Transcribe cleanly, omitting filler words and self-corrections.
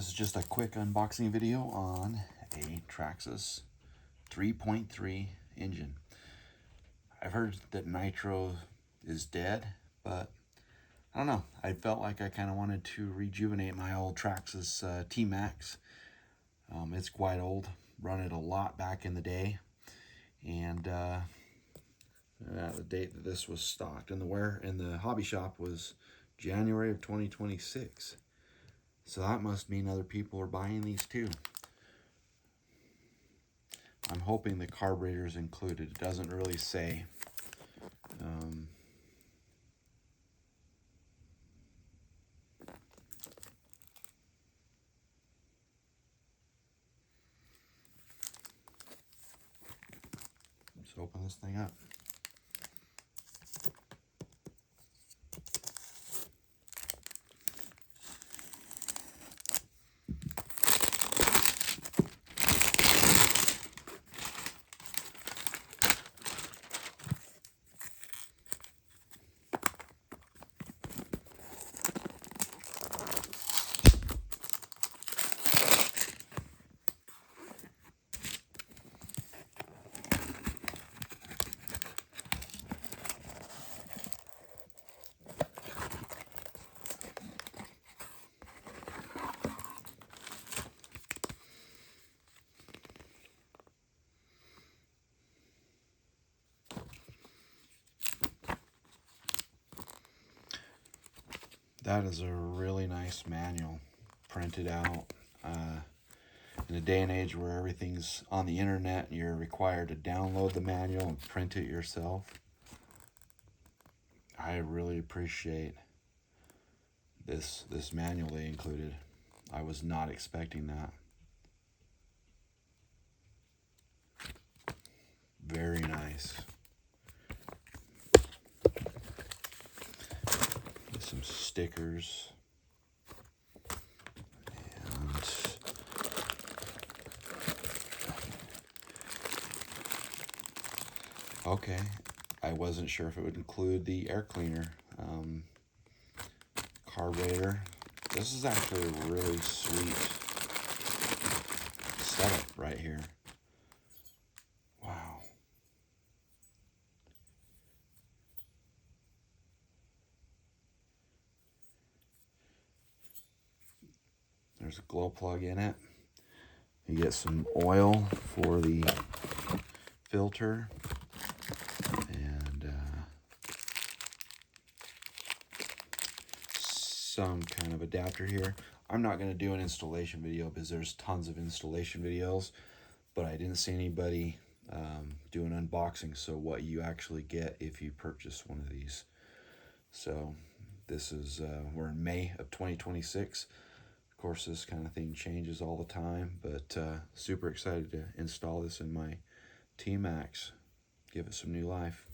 This is just a quick unboxing video on a Traxxas 3.3 engine. I've heard that nitro is dead, but I don't know. I felt like I kind of wanted to rejuvenate my old Traxxas T-Max. It's quite old. Run it a lot back in the day, and the date that this was stocked in the hobby shop was January of 2026. So that must mean other people are buying these too. I'm hoping the carburetor is included. It doesn't really say. Let's open this thing up. That is a really nice manual, printed out. In a day and age where everything's on the internet and you're required to download the manual and print it yourself, I really appreciate this manual they included. I was not expecting that. Very nice. Some stickers. And okay, I wasn't sure if it would include the air cleaner. Carburetor. This is actually a really sweet setup right here. Wow. There's a glow plug in it. You get some oil for the filter, and some kind of adapter here. I'm not going to do an installation video because there's tons of installation videos, but I didn't see anybody do an unboxing, so what you actually get if you purchase one of these. So this is, we're in May of 2026. Of course, this kind of thing changes all the time, but super excited to install this in my T-Max. Give it some new life.